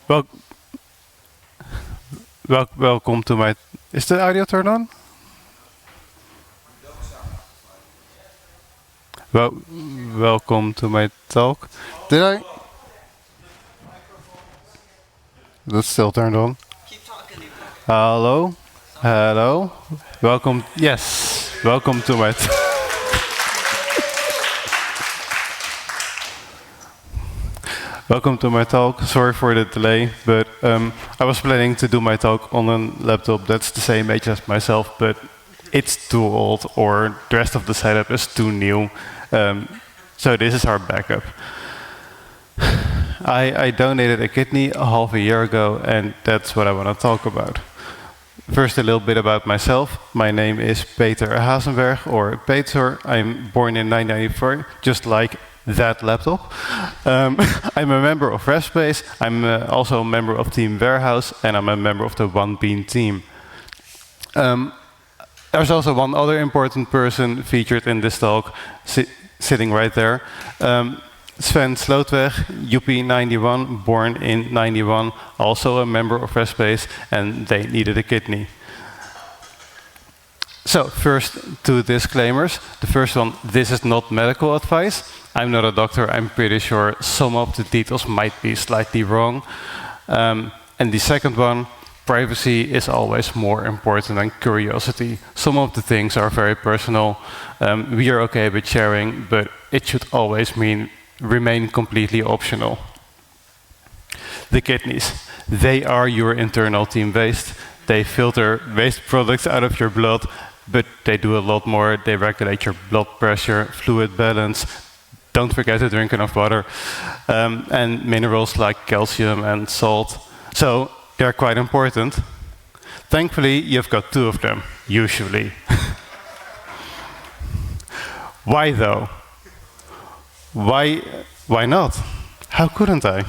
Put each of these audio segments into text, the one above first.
Well, welcome to my. Is the audio turned on? Well, welcome to my talk. Did I? That's still turned on. Hello, hello. Welcome. Yes, welcome to my. Welcome to my talk. Sorry for the delay, but I was planning to do my talk on a laptop that's the same age as myself, but it's too old or the rest of the setup is too new. So this is our backup. I donated a kidney half a year ago, and that's what I want to talk about. First, a little bit about myself. My name is Peter Hazenberg, or Peter. I'm born in 1994, just like that laptop. I'm a member of RevSpace. I'm also a member of Team Warehouse, and I'm a member of the One Bean team. There's also one other important person featured in this talk, sitting right there. Sven Slootweg, UP91, born in 91, also a member of RevSpace, and they needed a kidney. So first, two disclaimers. The first one, this is not medical advice. I'm not a doctor. I'm pretty sure some of the details might be slightly wrong. And the second one, privacy is always more important than curiosity. Some of the things are very personal. We are okay with sharing, but it should always remain completely optional. The kidneys, they are your internal team waste. They filter waste products out of your blood, but they do a lot more. They regulate your blood pressure, fluid balance. Don't forget to drink enough water. And minerals like calcium and salt. So they're quite important. Thankfully, you've got two of them, usually. Why though? Why not? How couldn't I?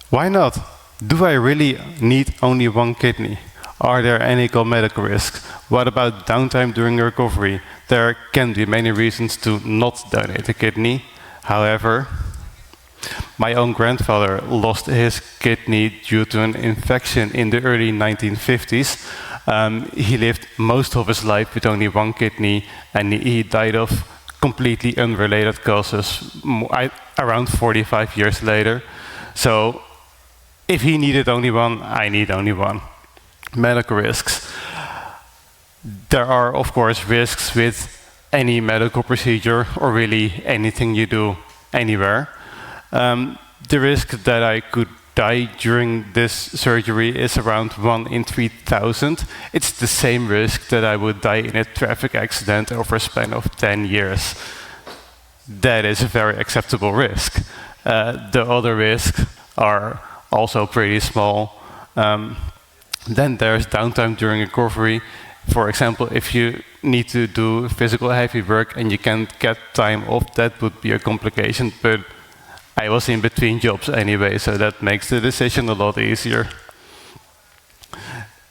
Why not? Do I really need only one kidney? Are there any medical risks? What about downtime during recovery? There can be many reasons to not donate a kidney. However, my own grandfather lost his kidney due to an infection in the early 1950s. He lived most of his life with only one kidney, and he died of completely unrelated causes around 45 years later. So if he needed only one, I need only one. Medical risks. There are, of course, risks with any medical procedure or really anything you do anywhere. The risk that I could die during this surgery is around 1 in 3,000. It's the same risk that I would die in a traffic accident over a span of 10 years. That is a very acceptable risk. The other risks are also pretty small. Then there's downtime during recovery. For example, if you need to do physical heavy work and you can't get time off, that would be a complication, but I was in between jobs anyway, so that makes the decision a lot easier.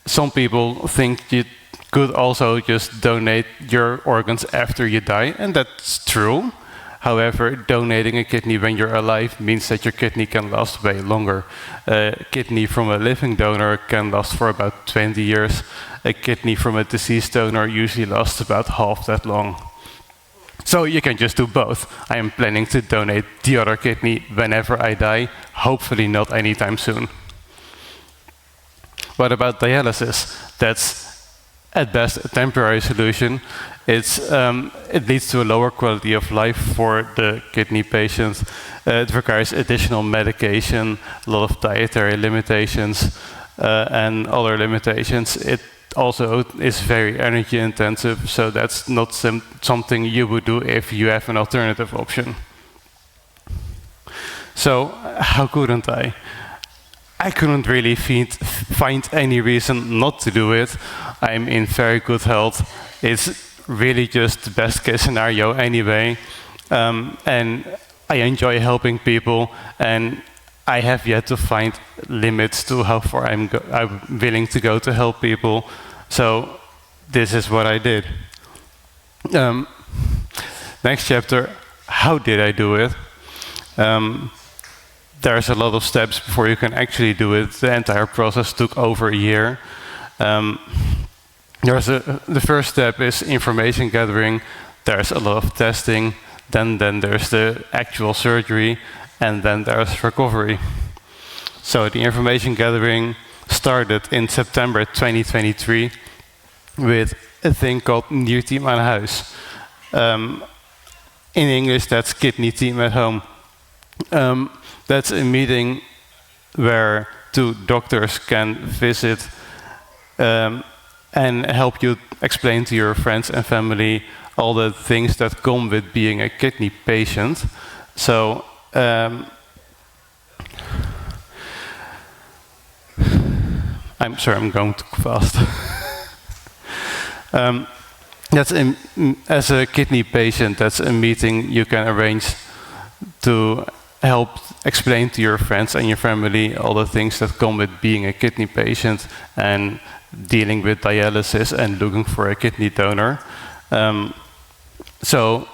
Some people think you could also just donate your organs after you die, and that's true. However, donating a kidney when you're alive means that your kidney can last way longer. A kidney from a living donor can last for about 20 years. A kidney from a deceased donor usually lasts about half that long. So you can just do both. I am planning to donate the other kidney whenever I die, hopefully not anytime soon. What about dialysis? That's at best a temporary solution. It leads to a lower quality of life for the kidney patient. It requires additional medication, a lot of dietary limitations, and other limitations. It also is very energy intensive, so that's not something you would do if you have an alternative option. So how couldn't I? I couldn't really find any reason not to do it. I'm in very good health. It's really just the best case scenario anyway. And I enjoy helping people, and I have yet to find limits to how far I'm willing to go to help people. So this is what I did. Next chapter, how did I do it? there's a lot of steps before you can actually do it. The entire process took over a year. The first step is information gathering. There's a lot of testing. Then there's the actual surgery, and then there's recovery. So the information gathering started in September 2023 with a thing called Nierteam aan huis. In English, that's Kidney Team at Home. That's a meeting where 2 doctors can visit and help you explain to your friends and family all the things that come with being a kidney patient. So I'm sorry, I'm going too fast. As a kidney patient, that's a meeting you can arrange to help explain to your friends and your family all the things that come with being a kidney patient and dealing with dialysis and looking for a kidney donor. So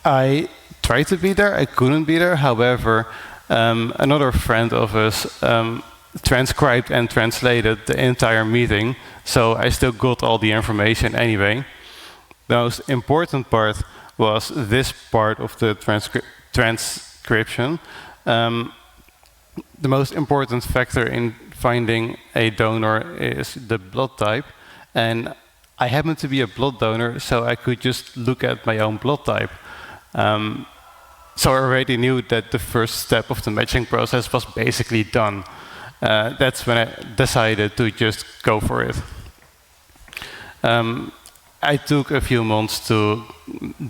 I tried to be there, I couldn't be there. However, another friend of us transcribed and translated the entire meeting, so I still got all the information anyway. The most important part was this part of the transcription. The most important factor in finding a donor is the blood type, and I happen to be a blood donor, so I could just look at my own blood type. So I already knew that the first step of the matching process was basically done. That's when I decided to just go for it. I took a few months to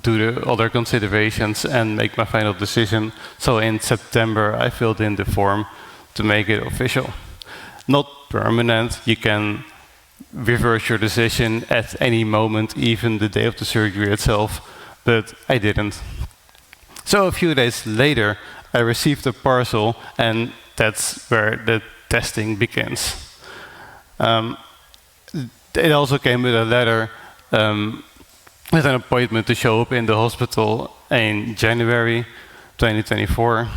do the other considerations and make my final decision. So in September, I filled in the form to make it official. Not permanent, you can reverse your decision at any moment, even the day of the surgery itself, but I didn't. So a few days later, I received a parcel, and that's where the testing begins. It also came with a letter with an appointment to show up in the hospital in January 2024.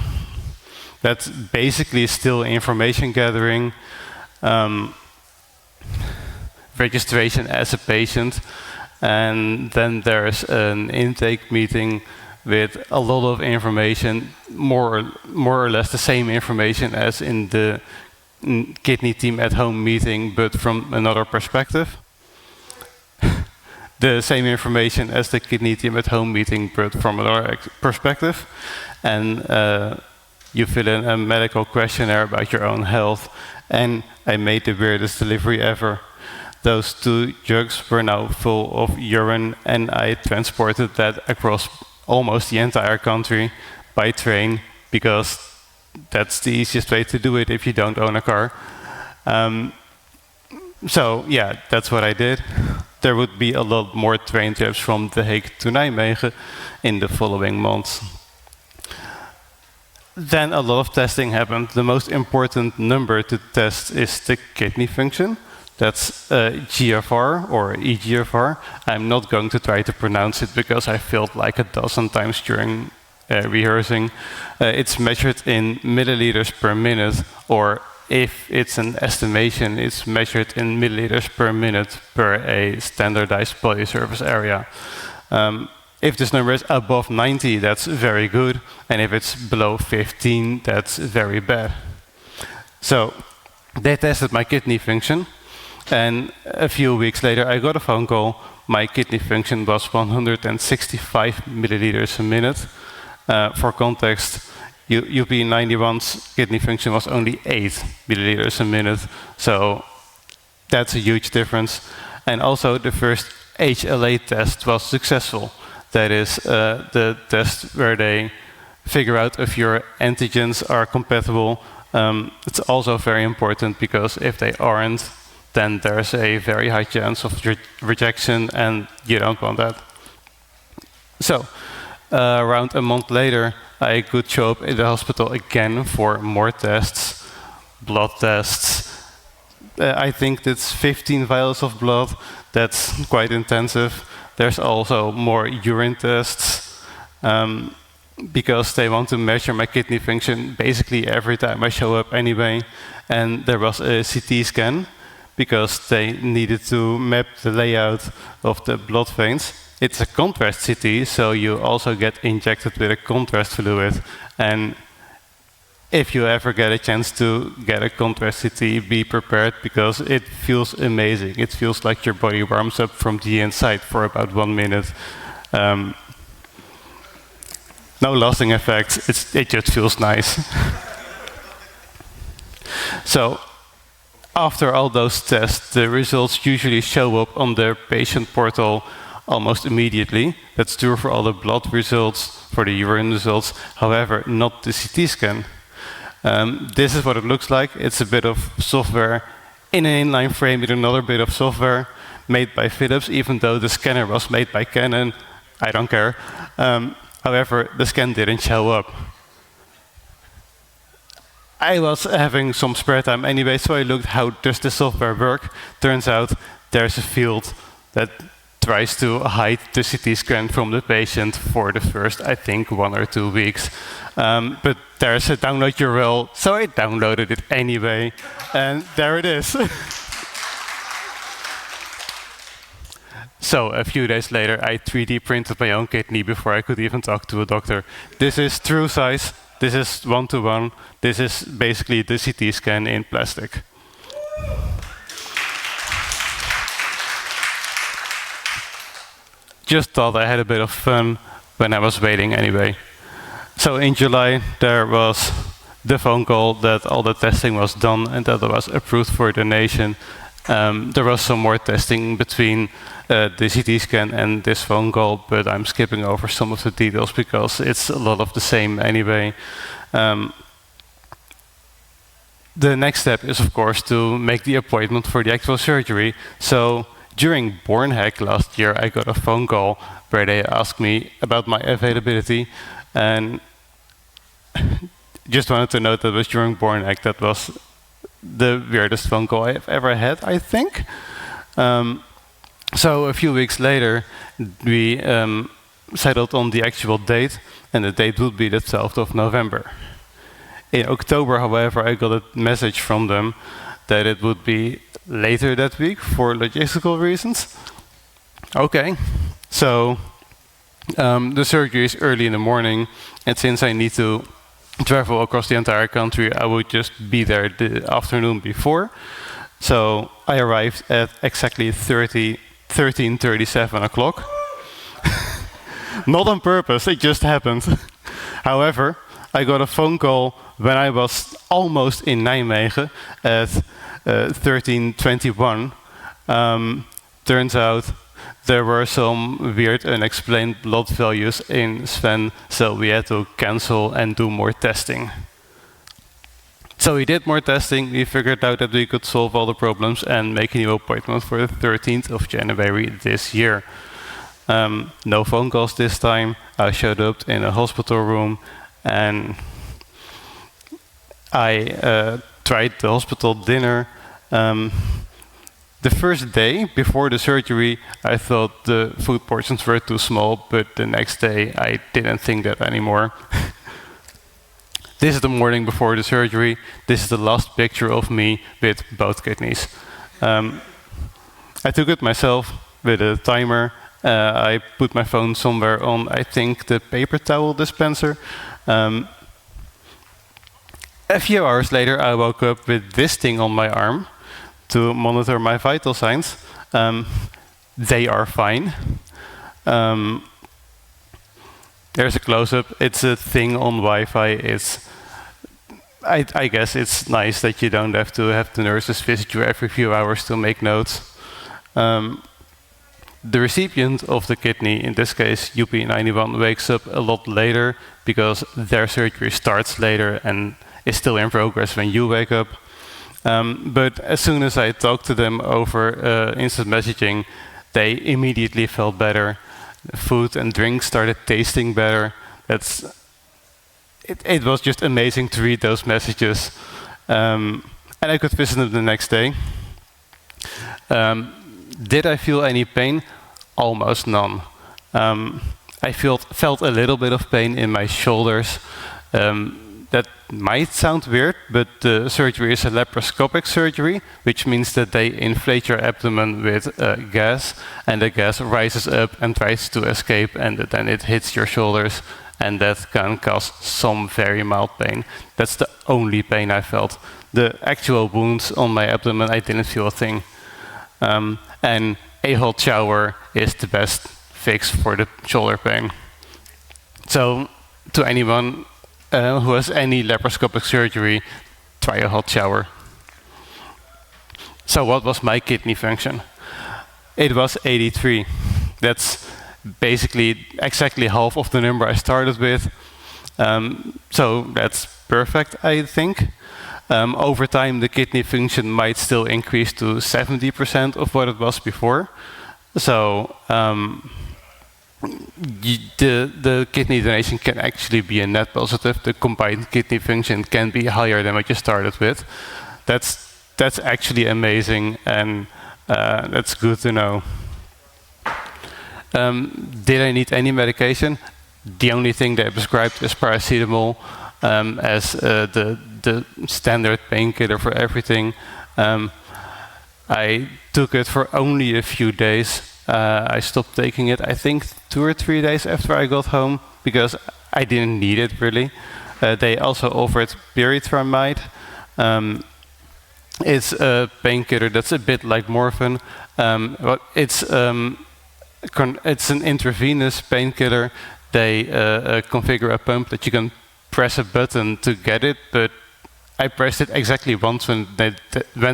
That's basically still information gathering, registration as a patient, and then there's an intake meeting with a lot of information, more or less the same information as in the Kidney Team at Home meeting, but from another perspective. The same information as the Kidney Team at Home meeting, but from another perspective. And you fill in a medical questionnaire about your own health. And I made the weirdest delivery ever. Those 2 jugs were now full of urine, and I transported that across almost the entire country by train, because that's the easiest way to do it if you don't own a car. So yeah, that's what I did. There would be a lot more train trips from The Hague to Nijmegen in the following months. Then a lot of testing happened. The most important number to test is the kidney function. That's GFR or eGFR. I'm not going to try to pronounce it because I failed like a dozen times during rehearsing. It's measured in milliliters per minute, or if it's an estimation, it's measured in milliliters per minute per a standardized body surface area. If this number is above 90, that's very good, and if it's below 15, that's very bad. So they tested my kidney function, and a few weeks later I got a phone call. My kidney function was 165 milliliters a minute. For context, UP91's kidney function was only 8 milliliters a minute, so that's a huge difference. And also the first HLA test was successful. That is the test where they figure out if your antigens are compatible. It's also very important because if they aren't, then there's a very high chance of rejection, and you don't want that. So around a month later, I could show up in the hospital again for more tests, blood tests. I think that's 15 vials of blood. That's quite intensive. There's also more urine tests. because they want to measure my kidney function basically every time I show up anyway. And there was a CT scan because they needed to map the layout of the blood veins. It's a contrast CT, so you also get injected with a contrast fluid. And if you ever get a chance to get a contrast CT, be prepared because it feels amazing. It feels like your body warms up from the inside for about 1 minute. No lasting effects, it just feels nice. So, after all those tests, the results usually show up on the patient portal almost immediately. That's true for all the blood results, for the urine results, however, not the CT scan. This is what it looks like. It's a bit of software in an inline frame with another bit of software made by Philips, even though the scanner was made by Canon. I don't care. However, the scan didn't show up. I was having some spare time anyway, so I looked how does the software work. Turns out there's a field that tries to hide the CT scan from the patient for the first, I think, 1 or 2 weeks. But there's a download URL, so I downloaded it anyway, and there it is. So a few days later, I 3D printed my own kidney before I could even talk to a doctor. This is true size. This is 1-to-1. This is basically the CT scan in plastic. Just thought I had a bit of fun when I was waiting anyway. So in July, there was the phone call that all the testing was done and that it was approved for donation. There was some more testing between the CT scan and this phone call, but I'm skipping over some of the details because it's a lot of the same anyway. The next step is, of course, to make the appointment for the actual surgery. So during Bornhack last year, I got a phone call where they asked me about my availability, and just wanted to note that it was during Bornhack. That was the weirdest phone call I've ever had, I think. So a few weeks later, we settled on the actual date, and the date would be the 12th of November. In October, however, I got a message from them that it would be later that week for logistical reasons. Okay, so the surgery is early in the morning, and since I need to travel across the entire country, I would just be there the afternoon before. So I arrived at exactly 13:37 o'clock. Not on purpose, it just happened. However, I got a phone call when I was almost in Nijmegen at 13:21. Turns out there were some weird unexplained blood values in Sven, so we had to cancel and do more testing. So we did more testing, we figured out that we could solve all the problems and make a new appointment for the 13th of January this year. No phone calls this time. I showed up in a hospital room and I tried the hospital dinner. The first day before the surgery, I thought the food portions were too small, but the next day I didn't think that anymore. This is the morning before the surgery. This is the last picture of me with both kidneys. I took it myself with a timer. I put my phone somewhere on, I think, the paper towel dispenser. A few hours later, I woke up with this thing on my arm to monitor my vital signs. They are fine. There's a close-up. It's a thing on Wi-Fi. I guess it's nice that you don't have to have the nurses visit you every few hours to make notes. The recipient of the kidney, in this case UP91, wakes up a lot later because their surgery starts later and is still in progress when you wake up. But as soon as I talked to them over instant messaging, they immediately felt better. Food and drink started tasting better. It was just amazing to read those messages. And I could visit them the next day. Did I feel any pain? Almost none. I felt a little bit of pain in my shoulders. That might sound weird, but the surgery is a laparoscopic surgery, which means that they inflate your abdomen with gas, and the gas rises up and tries to escape, and then it hits your shoulders, and that can cause some very mild pain. That's the only pain I felt. The actual wounds on my abdomen, I didn't feel a thing. And a hot shower is the best fix for the shoulder pain. So, to anyone who has any laparoscopic surgery, try a hot shower. So what was my kidney function? It was 83. That's basically exactly half of the number I started with. So that's perfect, I think. Over time, the kidney function might still increase to 70% of what it was before. So the kidney donation can actually be a net positive. The combined kidney function can be higher than what you started with. That's actually amazing, and that's good to know. Did I need any medication? The only thing they prescribed is paracetamol as the standard painkiller for everything. I took it for only a few days. I stopped taking it, I think, 2 or 3 days after I got home, because I didn't need it really. They also offered pyrithromide. It's a painkiller that's a bit like morphine. But it's an intravenous painkiller. They configure a pump that you can press a button to get it, but I pressed it exactly once when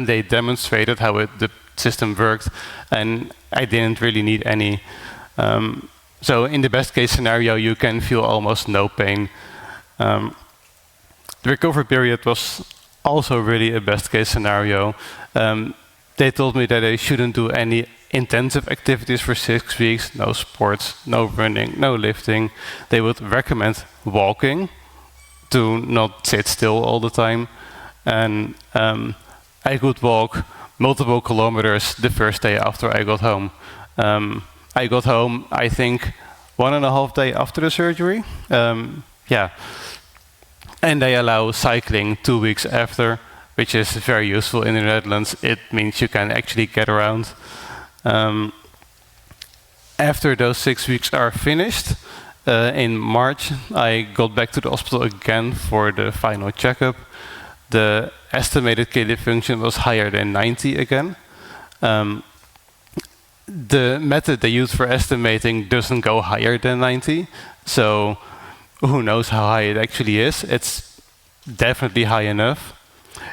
they demonstrated how the system worked, and I didn't really need any. So in the best case scenario, you can feel almost no pain. The recovery period was also really a best case scenario. They told me that I shouldn't do any intensive activities for 6 weeks, no sports, no running, no lifting. They would recommend walking to not sit still all the time. And I could walk multiple kilometers the first day after I got home. I got home, I think, 1.5 days after the surgery. Yeah. And they allow cycling 2 weeks after, which is very useful in the Netherlands. It means you can actually get around. After those 6 weeks are finished, in March, I got back to the hospital again for the final checkup. The estimated kidney function was higher than 90 again. The method they use for estimating doesn't go higher than 90, so who knows how high it actually is. It's definitely high enough.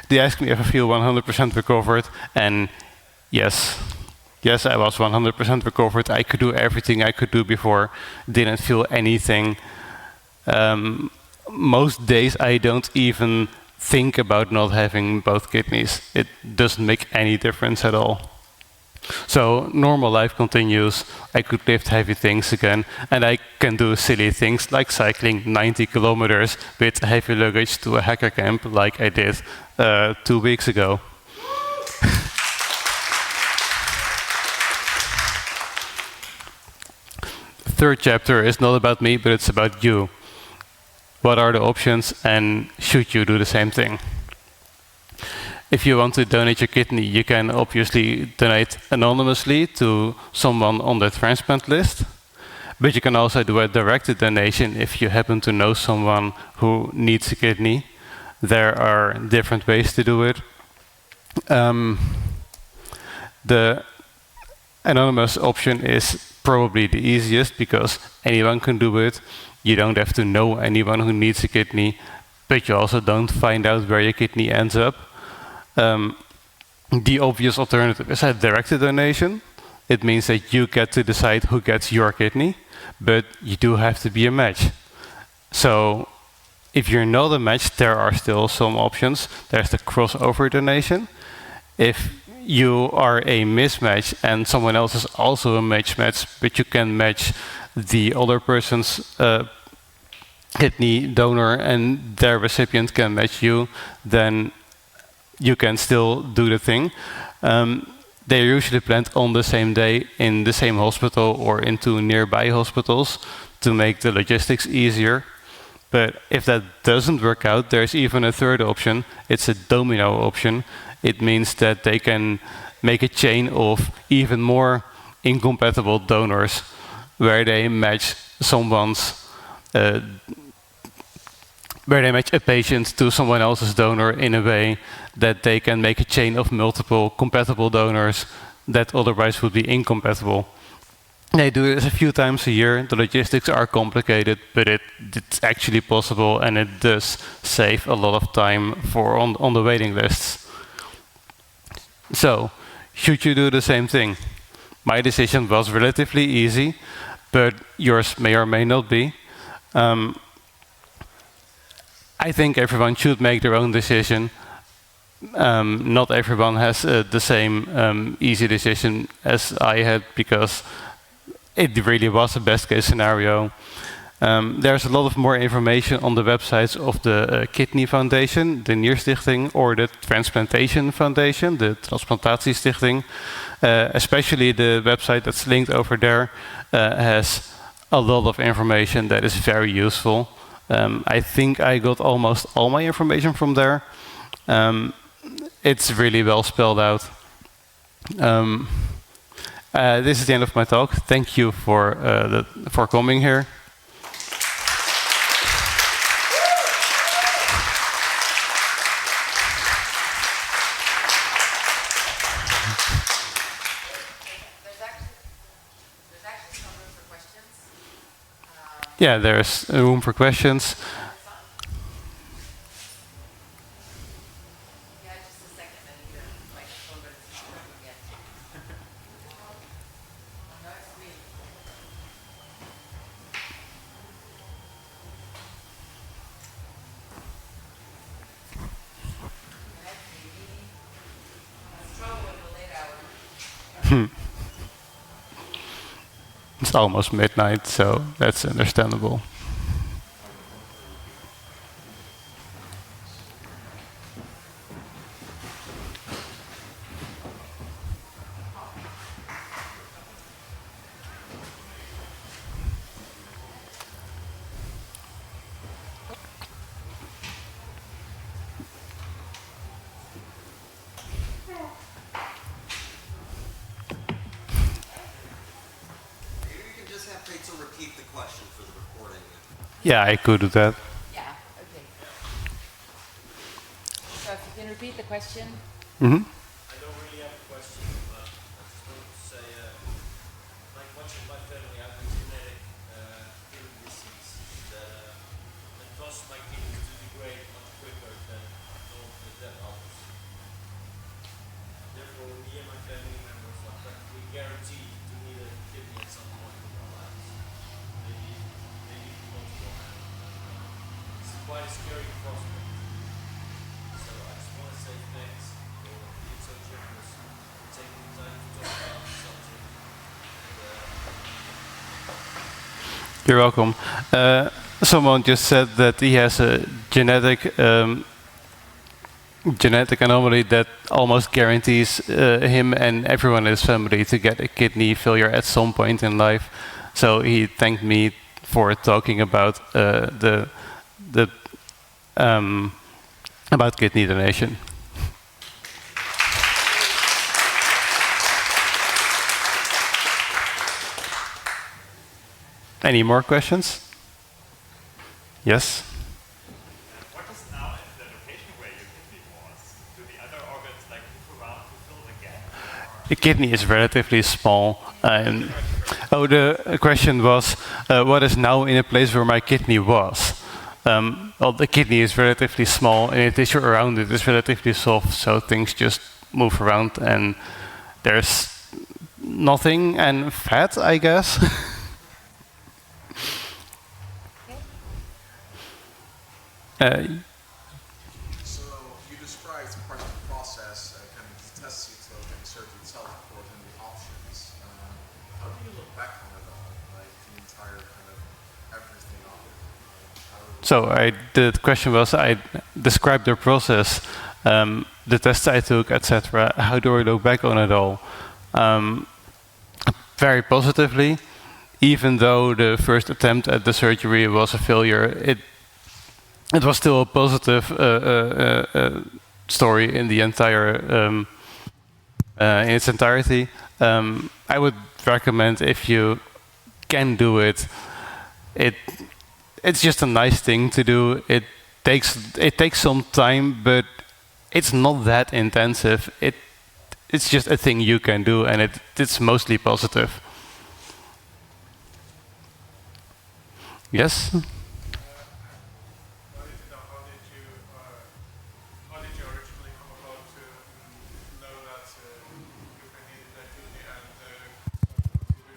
They asked me if I feel 100% recovered, and yes, I was 100% recovered. I could do everything I could do before, didn't feel anything. Most days I don't even think about not having both kidneys. It doesn't make any difference at all. So normal life continues. I could lift heavy things again, and I can do silly things like cycling 90 kilometers with heavy luggage to a hacker camp like I did 2 weeks ago. Third chapter is not about me, but it's about you. What are the options, and should you do the same thing? If you want to donate your kidney, you can obviously donate anonymously to someone on the transplant list, but you can also do a directed donation if you happen to know someone who needs a kidney. There are different ways to do it. The anonymous option is probably the easiest because anyone can do it. You don't have to know anyone who needs a kidney, but you also don't find out where your kidney ends up. The obvious alternative is a directed donation. It means that you get to decide who gets your kidney, but you do have to be a match. So if you're not a match, there are still some options. There's the crossover donation. If you are a mismatch and someone else is also a match, but you can match the other person's kidney donor and their recipient can match you, then you can still do the thing. they're usually planned on the same day in the same hospital or in two nearby hospitals to make the logistics easier. But if that doesn't work out, there's even a third option. It's a domino option. It means that they can make a chain of even more incompatible donors where they match uh, where they match a patient to someone else's donor in a way that they can make a chain of multiple compatible donors that otherwise would be incompatible. They do this a few times a year. The logistics are complicated, but it's actually possible, and it does save a lot of time for on the waiting lists. So, should you do the same thing? My decision was relatively easy, but yours may or may not be. I think everyone should make their own decision. Not everyone has the same easy decision as I had, because it really was a best case scenario. There's a lot of more information on the websites of the Kidney Foundation, the Nierstichting, or the Transplantation Foundation, the Transplantatiestichting. Especially the website that's linked over there has a lot of information that is very useful. I think I got almost all my information from there. It's really well spelled out. This is the end of my talk. Thank you for coming here. Yeah, there's room for questions. It's almost midnight, so that's understandable. Yeah, I could do that. Yeah, okay. So if you can repeat the question. Mm-hmm. I don't really have a question, but I just wanted to say, like much of my family, I have a genetic kidney disease that causes my kidneys to degrade much quicker than others. Therefore, me and my family members are practically guaranteed to need a kidney at some point in our lives. Maybe multiple. It's quite a scary prospect. So I just want to say thanks for being so generous, for taking the time to talk about the subject. You're welcome. Someone just said that he has a genetic anomaly that almost guarantees him and everyone in his family to get a kidney failure at some point in life. So he thanked me for talking about about kidney donation. Any more questions? Yes? What is now in the location where your kidney was? Do the other organs like move around to fill the gap? The kidney is relatively small. The question was, what is now in a place where my kidney was? Well, the kidney is relatively small, and the tissue around it is relatively soft, so things just move around, and there's nothing and fat, I guess. So you described part of the process, kind of the test cytotope and surgery itself, of course, and the options. How do you look back on it all, like the entire kind of everything of it? So the question was, I described the process the tests I took, etc. How do I look back on it all? Very positively, even though the first attempt at the surgery was a failure, it was still a positive story in the entire in its entirety. I would recommend, if you can do it, it's just a nice thing to do. It takes some time, but it's not that intensive. It's just a thing you can do, and it's mostly positive. Yes? How did you originally come about to know that you needed that kidney and consider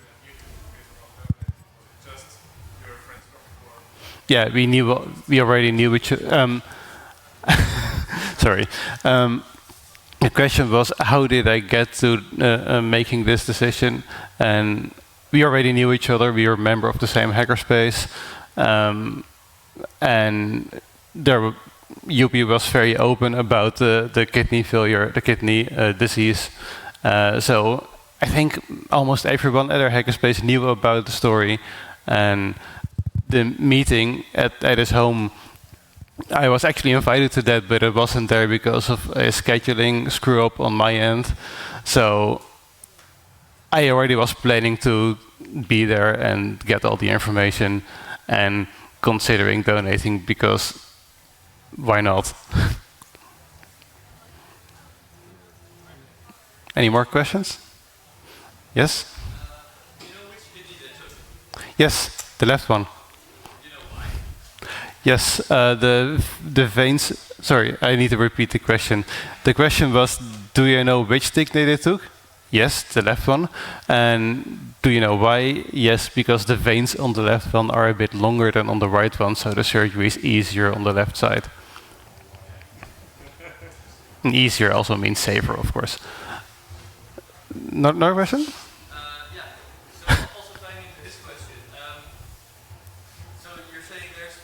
that you could face about that? Was it just your friends from before? Yeah, we already knew each other. Sorry. The question was, how did I get to making this decision? And we already knew each other. We were a member of the same hackerspace. And UP was very open about the kidney failure, the kidney disease. So I think almost everyone at our hackerspace knew about the story. And the meeting at his home, I was actually invited to that, but it wasn't there because of a scheduling screw-up on my end. So I already was planning to be there and get all the information and considering donating, because why not? Any more questions? Yes? Do you know which kidney they took? Yes, the left one. Do you know why? Yes, the veins. Sorry, I need to repeat the question. The question was, do you know which kidney they took? Yes, the left one. And do you know why? Yes, because the veins on the left one are a bit longer than on the right one, so the surgery is easier on the left side. And easier also means safer, of course. No question? Yeah. So also tying into this question, so you're saying there's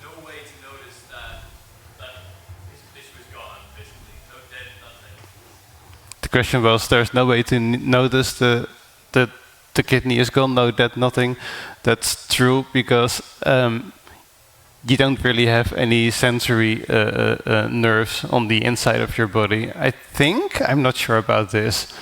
no way to notice that his tissue is gone, basically, no dead, nothing. The question was, there's no way to notice the kidney is gone, no dead, nothing. That's true, because you don't really have any sensory nerves on the inside of your body. I think, I'm not sure about this.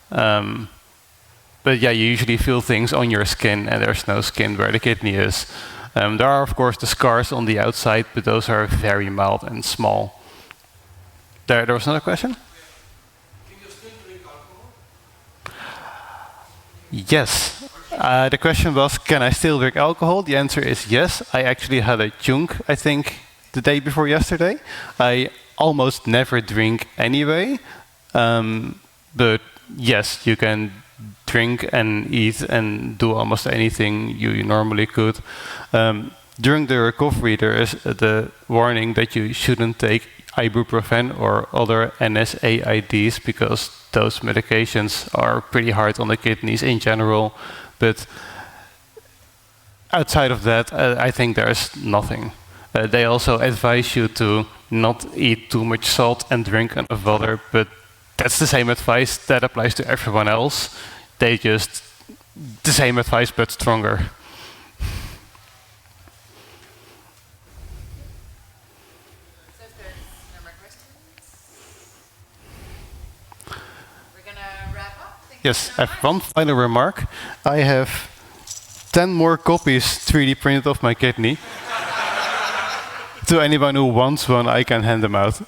But yeah, you usually feel things on your skin, and there's no skin where the kidney is. There are, of course, the scars on the outside, but those are very mild and small. There was another question? Can you still drink alcohol? Yes. The question was, can I still drink alcohol? The answer is yes. I actually had a chunk, I think, the day before yesterday. I almost never drink anyway. But yes, you can drink and eat and do almost anything you normally could. During the recovery, there is the warning that you shouldn't take ibuprofen or other NSAIDs, because those medications are pretty hard on the kidneys in general. But outside of that, I think there's nothing. They also advise you to not eat too much salt and drink enough water, but that's the same advice that applies to everyone else. They just, the same advice but stronger. So if there's no more questions, we're gonna wrap up. Thank you Yes, so I have much. one final remark. I have 10 more copies 3D printed of my kidney. To anyone who wants one, I can hand them out.